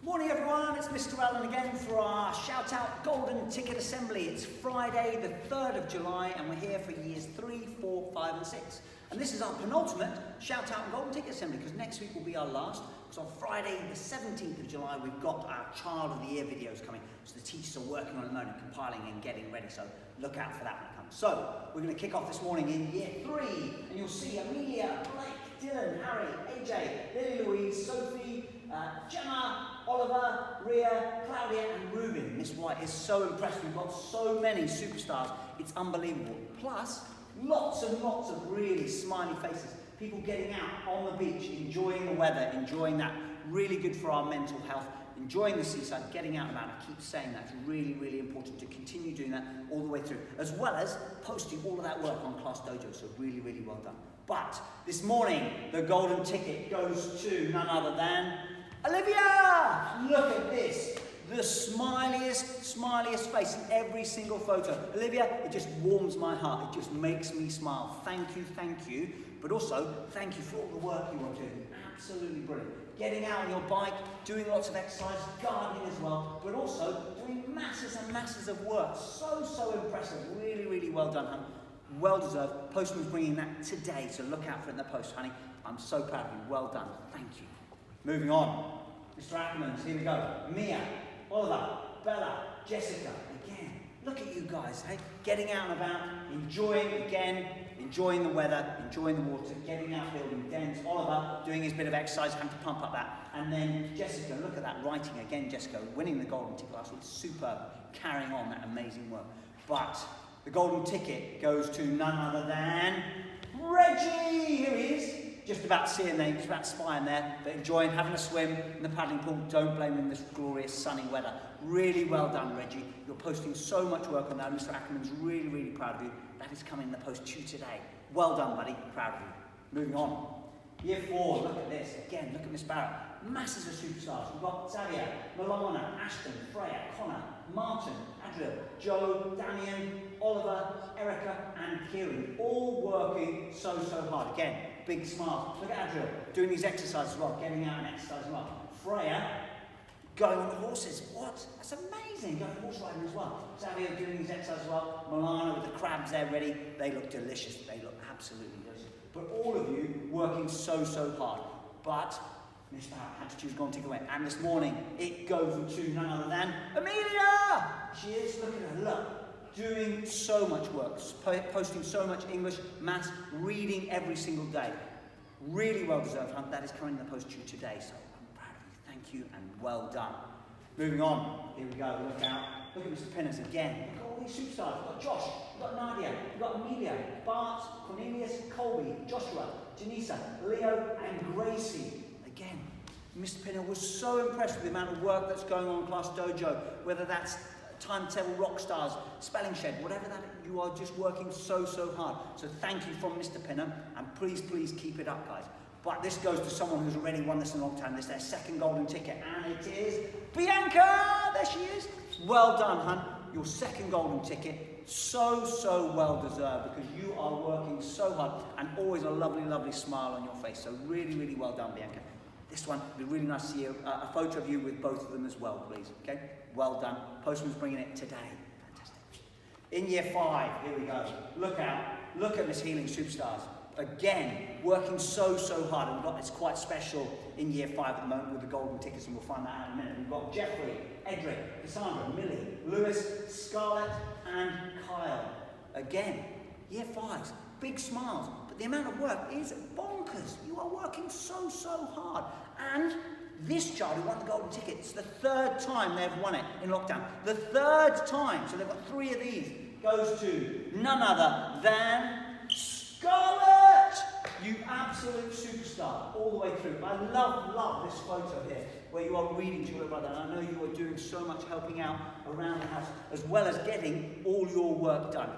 Morning everyone, it's Mr. Allen again for our shout out Golden Ticket Assembly. It's Friday the 3rd of July and we're here for years 3, 4, 5 and 6. And this is our penultimate shout out Golden Ticket Assembly because next week will be our last. Because on Friday the 17th of July we've got our Child of the Year videos coming. So the teachers are working on the moment, compiling and getting ready. So look out for that when it comes. So we're going to kick off this morning in year 3 and you'll see Amelia, Blake, Dylan, Harry, AJ, Lily Louise, Sophie, Gemma, Oliver, Ria, Claudia and Ruben. Miss White is so impressed. We've got so many superstars. It's unbelievable. Plus, lots and lots of really smiley faces. People getting out on the beach, enjoying the weather, enjoying that. Really good for our mental health. Enjoying the seaside, getting out and about. I keep saying that's really, really important to continue doing that all the way through. As well as posting all of that work on Class Dojo. So really, really well done. But this morning, the golden ticket goes to none other than Olivia! Look at this. The smiliest face in every single photo. Olivia, it just warms my heart. It just makes me smile. Thank you. But also, thank you for all the work you are doing. Absolutely brilliant. Getting out on your bike, doing lots of exercise, gardening as well, but also doing masses and masses of work. So impressive. Really, really well done, hon. Well deserved. Postman's bringing that today, so look out for it in the post, honey. I'm so proud of you. Well done. Thank you. Moving on. Mr. Ackerman's, here we go. Mia, Oliver, Bella, Jessica, again. Look at you guys, hey? Getting out and about, enjoying the weather, enjoying the water, getting out building dens. Oliver doing his bit of exercise, having to pump up that. And then Jessica, look at that writing again, Jessica, winning the golden ticket last week. Superb, carrying on that amazing work. But the golden ticket goes to none other than Reggie. Here he is. Just about to see him there, just about to spy him there, but enjoying having a swim in the paddling pool. Don't blame him in this glorious sunny weather. Really well done, Reggie. You're posting so much work on that. Mr. Ackerman's really, really proud of you. That is coming in the post to you today. Well done, buddy. Proud of you. Moving on. Year 4, look at this. Again, look at Miss Barrett. Masses of superstars. We've got Xavier, Milana, Ashton, Freya, Connor, Martin, Adriel, Joe, Damian, Oliver, Erica, and Kieran. All working so hard. Again, big smiles. Look at Adriel doing these exercises as well, getting out and exercising as well. Freya going on the horses. What? That's amazing. Going horse riding as well. Xavier doing these exercises as well. Milana with the crabs there ready. They look delicious. They look absolutely delicious. But all of you working so hard. But Miss Barrett had to choose golden ticket away. And this morning, it goes to none other than Amelia! She is, look at her, look. Doing so much work, posting so much English, maths, reading every single day. Really well deserved, hunt. That is coming in the post to you today, so I'm proud of you. Thank you and well done. Moving on, here we go, look out. Look at Mr. Pinners again. Look at all these superstars. We've got Josh, we've got Nadia, we've got Amelia, Bart, Cornelius, Colby, Joshua, Janisa, Leo and Gracie. Again, Mr. Pinner was so impressed with the amount of work that's going on in Class Dojo, whether that's Timetable Rock Stars, Spelling Shed, whatever that, you are just working so hard. So thank you from Mr. Pinner, and please keep it up, guys. But this goes to someone who's already won this in a long time. This is their second golden ticket, and it is Bianca! There she is. Well done, hun. Your second golden ticket. So well deserved, because you are working so hard, and always a lovely smile on your face. So really well done, Bianca. This one, it'd be really nice to see a photo of you with both of them as well, please. Okay? Well done. Postman's bringing it today. Fantastic. In year 5, here we go. Look out. Look at Miss Healing Superstars. Again, working so hard. And it's quite special in year 5 at the moment with the golden tickets, and we'll find that out in a minute. We've got Jeffrey, Edric, Cassandra, Millie, Lewis, Scarlett, and Kyle. Again, year 5s. Big smiles. But the amount of work is bonkers. You are working so hard. And this child who won the golden ticket, it's the 3rd time they've won it in lockdown. The 3rd time, so they've got 3 of these, goes to none other than Scarlett! You absolute superstar, all the way through. I love this photo here, where you are reading to your brother, and I know you are doing so much helping out around the house, as well as getting all your work done.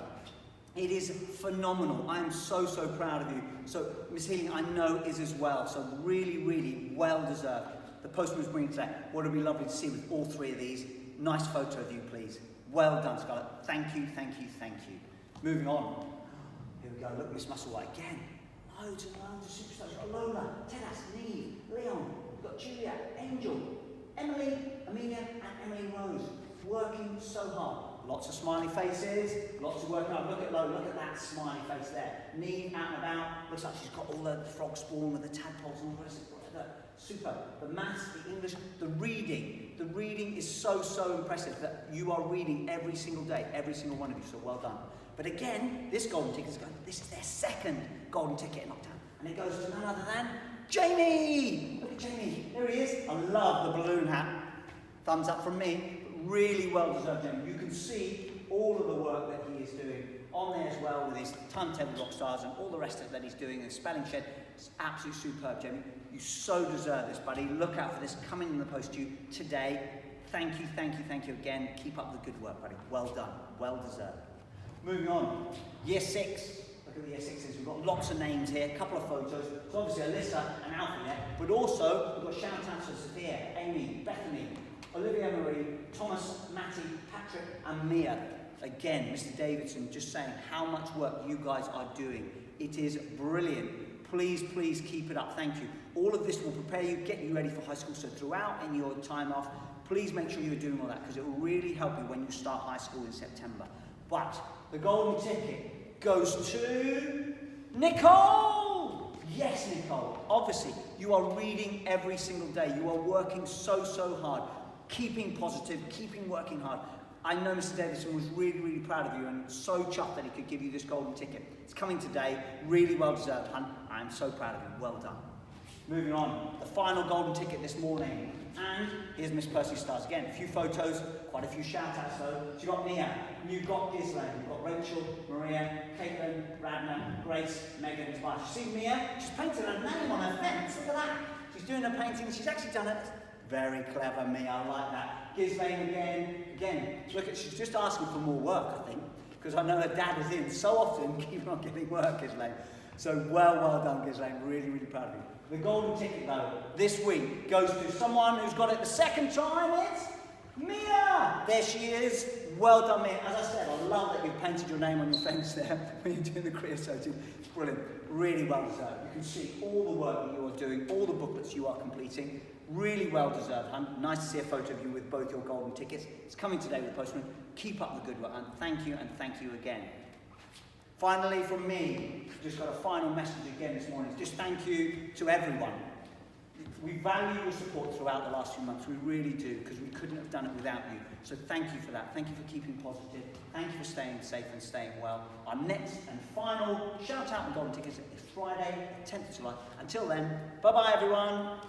It is phenomenal. I am so proud of you. So Miss Healing, I know, is as well. So really well deserved. The postman's bringing today. What would be lovely to see with all 3 of these. Nice photo of you, please. Well done, Scarlett. Thank you. Moving on. Here we go. Look, Miss Musselwhite again. Loads and loads of superstars. We've got Lola, Tedas, Neve, Leon. We've got Julia, Angel, Emily, so hard. Lots of smiley faces, lots of work out. Look at Lo, look at that smiley face there. Neve out and about, looks like she's got all the frog spawn with the tadpoles and all the rest of it. Super. The maths, the English, the reading is so, so impressive that you are reading every single day, every single one of you, so well done. But again, this golden ticket is going, this is their second golden ticket in lockdown. And it goes to none other than Jamie! Look at Jamie, there he is. I love the balloon hat. Thumbs up from me. Really well deserved, Jamie. You can see all of the work that he is doing on there as well with his timetable rock stars and all the rest of it that he's doing in the spelling shed. It's absolutely superb, Jamie. You so deserve this, buddy. Look out for this coming in the post to you today. Thank you, thank you, thank you again. Keep up the good work, buddy. Well done. Well deserved. Moving on. Year 6. Look at the Year 6s. We've got lots of names here, a couple of photos. So obviously Alyssa and Alfie there, but also we've got shout outs to Sophia, Amy, Bethany, Olivia Marie, Thomas, Matty, Patrick and Mia. Again, Mr. Davidson just saying how much work you guys are doing. It is brilliant. Please, please keep it up. Thank you. All of this will prepare you, get you ready for high school. So throughout in your time off, please make sure you're doing all that because it will really help you when you start high school in September. But the golden ticket goes to Nicole. Yes, Nicole. Obviously, you are reading every single day. You are working so, so hard. Keeping positive, keeping working hard. I know Mr. Davidson was really, really proud of you and so chuffed that he could give you this golden ticket. It's coming today, really well deserved, hun. I'm so proud of you. Well done. Moving on, the final golden ticket this morning. And here's Miss Percy Stars. Again, a few photos, quite a few shout outs though. So you've got Mia, you've got Ghislaine, you've got Rachel, Maria, Caitlin, Radna, Grace, Megan, and Tobias. You see Mia? She's painted her name on her fence. Look at that. She's doing her painting. She's actually done it. Very clever, Mia. I like that. Ghislaine again. Look at, she's just asking for more work, I think, because I know her dad is in so often, keeping on getting work, Ghislaine. So well done, Ghislaine. Really, really proud of you. The golden ticket, though, this week goes to someone who's got it the second time. It's Mia. There she is. Well done, Mia. As I said, I love that you've painted your name on your fence there when you're doing the creosoting. It's brilliant. Really well deserved. You can see all the work that you are doing, all the booklets you are completing. Really well deserved, hun. Nice to see a photo of you with both your golden tickets. It's coming today with the postman. Keep up the good work, and thank you again. Finally, from me, just got a final message again this morning. Just thank you to everyone. We value your support throughout the last few months. We really do, because we couldn't have done it without you. So thank you for that. Thank you for keeping positive. Thank you for staying safe and staying well. Our next and final shout out and golden tickets is Friday, 10th of July. Until then, bye-bye, everyone.